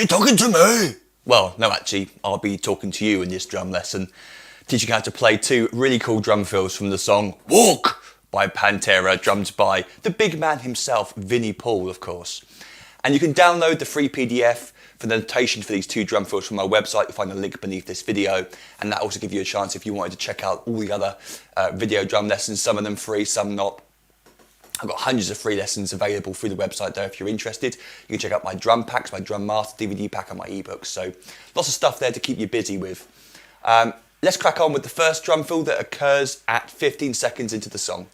you talking to me? Well, no, actually, I'll be talking to you in this drum lesson, teaching you how to play two really cool drum fills from the song Walk by Pantera, drummed by the big man himself, Vinnie Paul, of course. And you can download the free PDF for the notation for these two drum fills from my website. You'll find a link beneath this video, and that also gives you a chance if you wanted to check out all the other video drum lessons, some of them free, some not. I've got hundreds of free lessons available through the website there if you're interested. You can check out my drum packs, my drum master DVD pack, and my ebooks. So lots of stuff there to keep you busy with. Let's crack on with the first drum fill that occurs at 15 seconds into the song.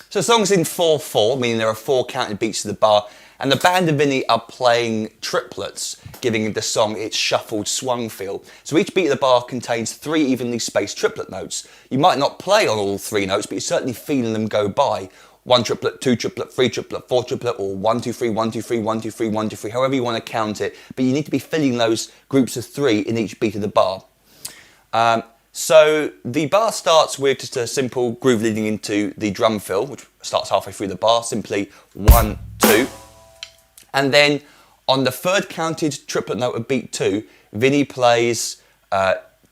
So the song's in 4/4, meaning there are 4 counted beats to the bar, and the band and Vinnie are playing triplets, giving the song its shuffled swung feel. So each beat of the bar contains 3 evenly spaced triplet notes. You might not play on all 3 notes, but you're certainly feeling them go by. 1 triplet, 2 triplet, 3 triplet, 4 triplet, or 1, 2, 3, 1, 2, 3, 1, 2, 3, 1, 2, 3, however you want to count it. But you need to be filling those groups of 3 in each beat of the bar. So the bar starts with just a simple groove leading into the drum fill, which starts halfway through the bar, simply 1, 2. And then on the 3rd counted triplet note of beat 2, Vinnie plays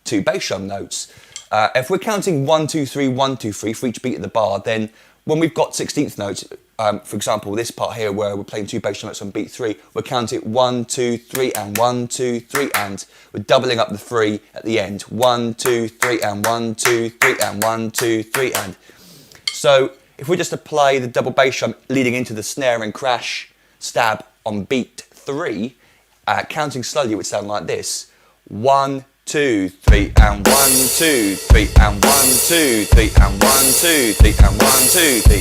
2 bass drum notes. If we're counting 1, 2, 3, 1, 2, 3 for each beat of the bar, then when we've got 16th notes, for example, this part here where we're playing 2 bass drum notes on beat 3, we'll count it 1, 2, 3, and 1, 2, 3, and we're doubling up the 3 at the end. 1, 2, 3, and 1, 2, 3, and 1, 2, 3, and. So if we just apply the double bass drum leading into the snare and crash stab on beat 3, counting slowly, it would sound like this. 1, 2, 3, and 1, 2, 3, and 1, 2, 3, and 1, 2, 3, and 1, 2, 3.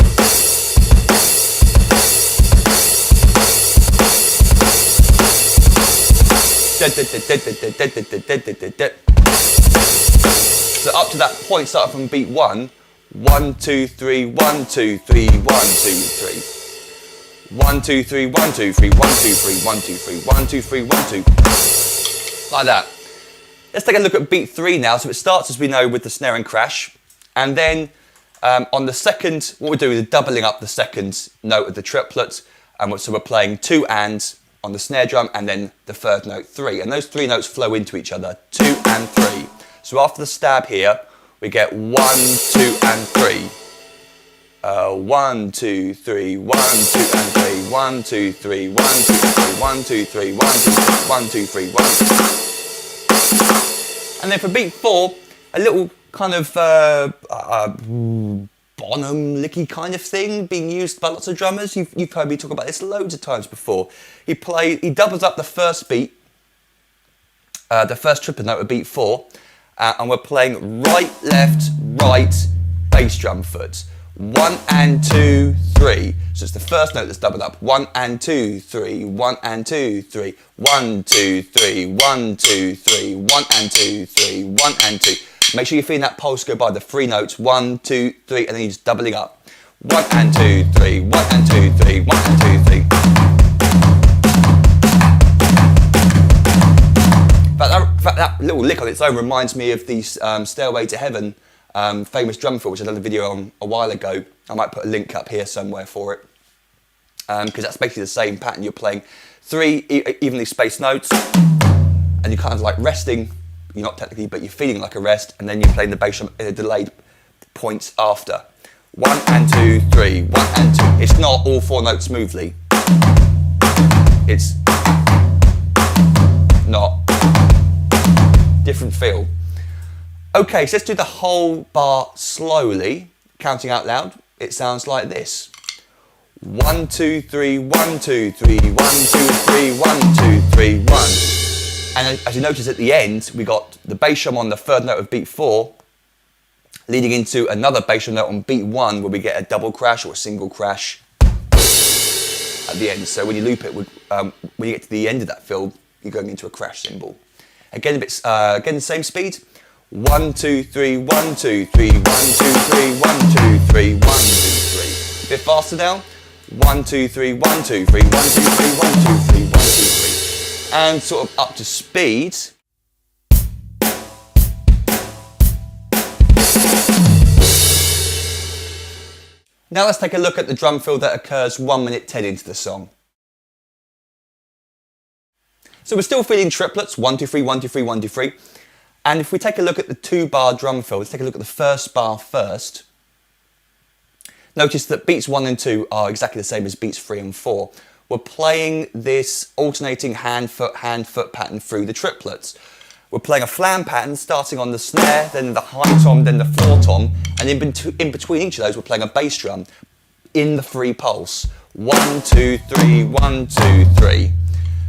So up to that point, starting from beat 1, 1, 2, 3, 1, 2, 3, 1, 2, 3. 1, 2, 3, 1, 2, 3, 1, 2, 3, 1, 2, 3, 1, 2, 3, 1, 2. Like that. Let's take a look at beat 3 now. So it starts, as we know, with the snare and crash. And then on the second, what we do is doubling up the second note of the triplet. So we're playing 2 ands on the snare drum, and then the 3rd note 3. And those 3 notes flow into each other, 2 and 3. So after the stab here, we get 1, 2, and 3. 1, 2, 3, 1, 2, and 3, 1, 2, 3, 1, 2, 3, 1, 2, 3, 1, 2, 1, 2, 3, 1. And then for beat 4, a little kind of Bonham licky kind of thing being used by lots of drummers. You've heard me talk about this loads of times before. He doubles up the first beat, the first triplet note of beat 4, and we're playing right, left, right, bass drum foot. 1 and 2, 3. So it's the first note that's doubled up. 1 and 2, 3. 1 and 2, 3. 1, 2, 3. 1, 2, 3. 1 and 2, 3. 1 and 2. Make sure you're feeling that pulse go by the 3 notes. 1, 2, 3, and then you're just doubling up. 1 and 2, 3. 1 and 2, 3. 1 and 2, 3. In fact, that little lick on its own reminds me of the Stairway to Heaven famous drum fill, which I did a video on a while ago. I might put a link up here somewhere for it. Because that's basically the same pattern. You're playing 3 evenly spaced notes, and you're kind of like resting. You're not technically, but you're feeling like a rest, and then you're playing the bass drum in a delayed points after. 1 and 2, 3, 1 and 2. It's not all 4 notes smoothly. It's not. Different feel. Okay, so let's do the whole bar slowly, counting out loud. It sounds like this. 1, 2, 3, 1, 2, 3, 1, 2, 3, 1, 2, 3, 1. And as you notice at the end, we got the bass drum on the 3rd note of beat 4, leading into another bass drum note on beat 1, where we get a double crash or a single crash at the end. So when you loop it, when you get to the end of that fill, you're going into a crash cymbal. Again, again the same speed. 1, 2, 3, 1, 2, 3, 1, 2, 3, 1, 2, 3, 1, 2, 3. A bit faster now. 1, 2, 3, 1, 2, 3, 1, 2, 3, 1, 2, 3, 1, 2, 3. And sort of up to speed. Now let's take a look at the drum fill that occurs 1 minute 10 into the song. So we're still feeling triplets, 1, 2, 3, 1, 2, 3, 1, 2, 3. And if we take a look at the 2-bar drum fill, let's take a look at the first bar first. Notice that beats 1 and 2 are exactly the same as beats 3 and 4. We're playing this alternating hand-foot pattern through the triplets. We're playing a flam pattern starting on the snare, then the high tom, then the floor tom, and in between each of those we're playing a bass drum in the 3 pulse. 1, 2, 3, 1, 2, 3.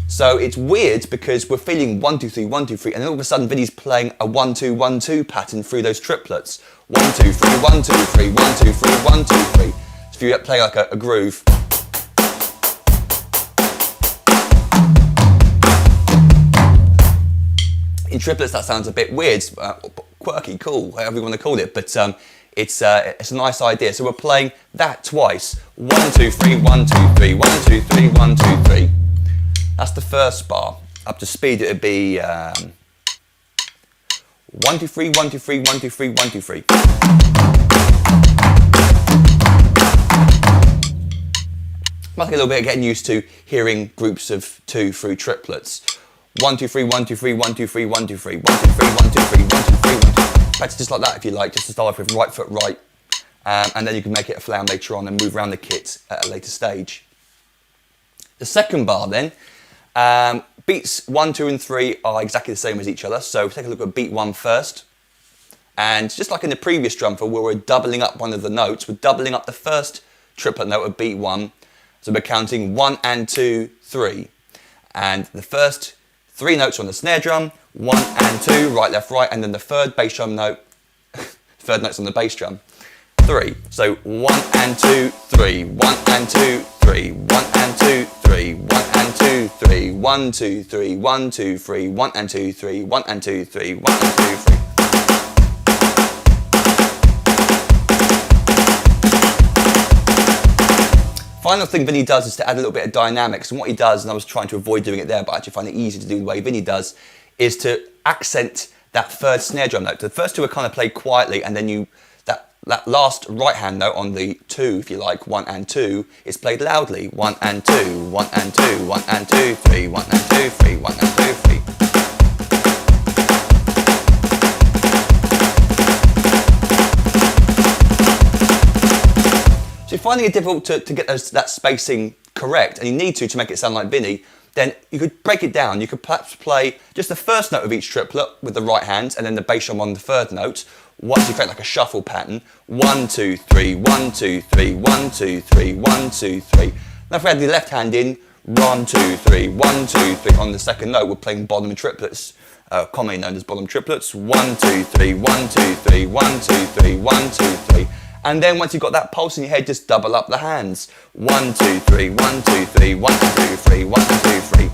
So it's weird because we're feeling 1, 2, 3, 1, 2, 3, and then all of a sudden Vinnie's playing a 1, 2, 1, 2 pattern through those triplets. 1, 2, 3, 1, 2, 3, 1, 2, 3, 1, 2, 3. So if you play like a groove. In triplets that sounds a bit weird, quirky, cool, however you want to call it, but it's a nice idea. So we're playing that twice. 1, 2, 3, 1, 2, 3, 1, 2, 3, 1, 2, 3. That's the first bar. Up to speed it would be 1, 2, 3, 1, 2, 3, 1, 2, 3, 1, 2, 3. Might take a little bit of getting used to hearing groups of 2 through triplets. 1, 2, 3, 1, 2, 3, 1, 2, 3, 1, 2, 3, 1, 2, 3, 1, 2, 3, 1, 2, 3, 1, 2. Practice just like that if you like, just to start off with right foot right. And then you can make it a flam later on and move around the kit at a later stage. The second bar then, beats 1, 2 and 3 are exactly the same as each other. So take a look at beat 1 first. And just like in the previous drum fill where we're doubling up one of the notes, we're doubling up the first triplet note of beat 1. So we're counting 1 and 2, 3. And the first 3 notes on the snare drum, 1 and 2, right, left, right, and then the third bass drum note, third notes on the bass drum, 3. So 1 and 2, 3, 1 and 2, 3, 1 and 2, 3, 1 and 2, 3, 1, 2, 3, 1, 2, 3, 1 and 2, 3, 1 and 2, 3, 1 and 2, 3. Final thing Vinnie does is to add a little bit of dynamics, and what he does, and I was trying to avoid doing it there, but I actually find it easy to do the way Vinnie does, is to accent that third snare drum note. The first 2 are kind of played quietly, and then that last right hand note on the 2, if you like, 1 and 2, is played loudly. 1 and 2, 1 and 2, 1 and 2, 3, 1 and 2, 3, 1 and 2, 3. So if you're finding it difficult to get that spacing correct, and you need to make it sound like Vinnie, then you could break it down. You could perhaps play just the first note of each triplet with the right hand, and then the bass drum on the third note. Once you create like a shuffle pattern, 1, 2, 3, 1, 2, 3, 1, 2, 3, 1, 2, 3. Now if we had the left hand in, 1, 2, 3, 1, 2, 3. On the second note, we're playing bottom triplets, commonly known as bottom triplets. 1, 2, 3, 1, 2, 3, 1, 2, 3, 1, 2, 3. And then once you've got that pulse in your head, just double up the hands. 1, 2, 3, 1, 2, 3, 1, 2, 3, 1, 2, 3.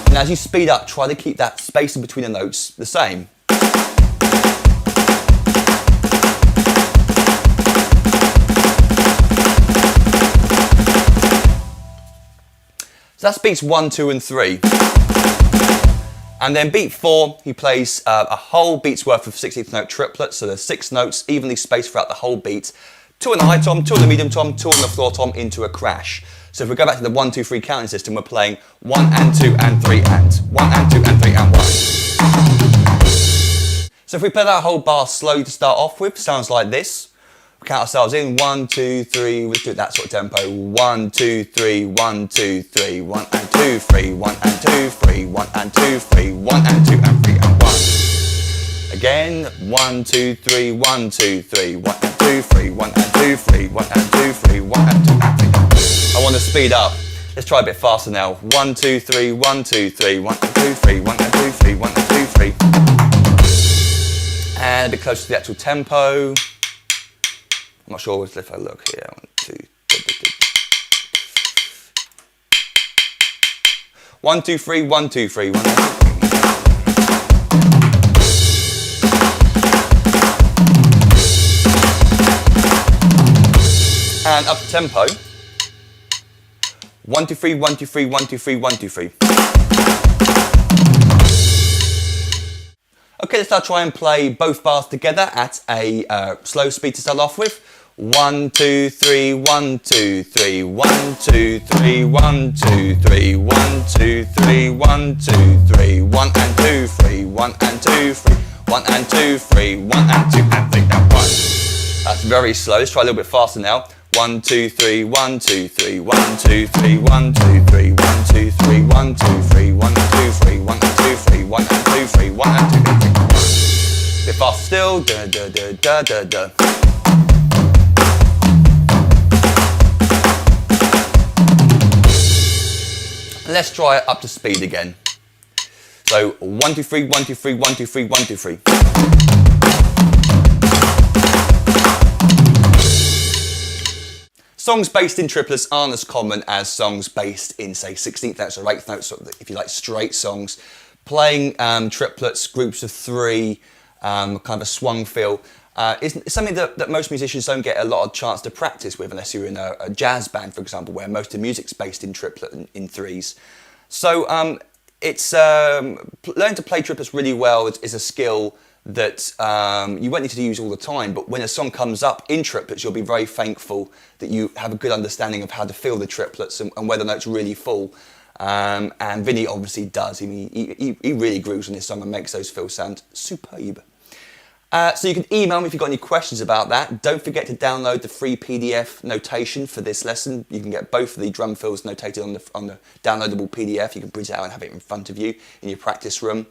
And as you speed up, try to keep that space in between the notes the same. So that's beats 1, 2 and 3. And then beat 4, he plays a whole beat's worth of 16th note triplets, so there's 6 notes evenly spaced throughout the whole beat. 2 on the high tom, 2 on the medium tom, 2 on the floor tom into a crash. So if we go back to the 1, 2, 3 counting system, we're playing 1 and 2 and 3 and 1 and 2 and 3 and 1. So if we play that whole bar slowly to start off with, sounds like this. We count ourselves in 1, 2, 3, we do that sort of tempo. 1, 2, 3, 1, 2, 3, 1 and 2, 3, 1 and 2, 3, 1 and 2, 3, 1 and 2 and 3 and 1. Again, 1, 2, 3, 1, 2, 3, 1 and 2, 3, 1 and 2, 3, 1 and 2, 3, 1 and 2 and 3. I want to speed up. Let's try a bit faster now. 1, 2, 3, 1, 2, 3, 1 and 2, 3, 1 and 2, 3, 1 and 2, 3. And a bit closer to the actual tempo. I'm not sure if I look here. 1, 2, 1, 2, 3, 1, 2, 3, 1, 2, 3. And up tempo. 1, 2, 3, 1, 2, 3, 1, 2, 3, 1, 2, 3. Okay, let's now try and play both bars together at a slow speed to start off with. 1, 2, 3, 1, 2, 3, 1, 2, 3, 1, 2, 3, 1, 2, 3, 1, 2, 3, 1 and 2, 3, 1 and 2, 3, 1 and 2, 3, 1 and 2 and 3 and 1. That's very slow. Let's try a little bit faster now. 1, 2, 3, 1, 2, 3, 1, 2, 3, 1, 2, 3, 1, 2, 3, 1, 2, 3, 1, 2, 3, 1 and 2, 3, 1 and 2, 3, 1 and 2 and 3. Bit faster still. Da da da da da da. Let's try it up to speed again. So 1, 2, 3, 1, 2, 3, 1, 2, 3, 1, 2, 3. Songs based in triplets aren't as common as songs based in, say, 16th notes or 8th notes, or if you like, straight songs. Playing triplets, groups of 3, kind of a swung feel, is something that most musicians don't get a lot of chance to practice with unless you're in a jazz band, for example, where most of the music's based in triplet in 3s. So it's learning to play triplets really well is a skill that you won't need to use all the time, but when a song comes up in triplets, you'll be very thankful that you have a good understanding of how to feel the triplets and whether notes really fall. And Vinnie obviously does. I mean, he really grooves on this song and makes those fills sound superb. So you can email me if you've got any questions about that. Don't forget to download the free PDF notation for this lesson. You can get both of the drum fills notated on the downloadable PDF. You can print it out and have it in front of you in your practice room.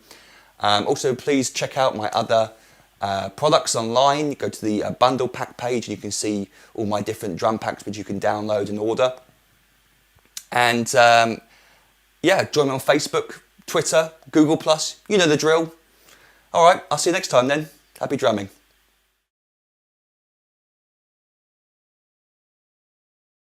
Also, please check out my other products online. Go to the bundle pack page and you can see all my different drum packs which you can download and order. And yeah, join me on Facebook, Twitter, Google+. You know the drill. All right, I'll see you next time then. Happy drumming.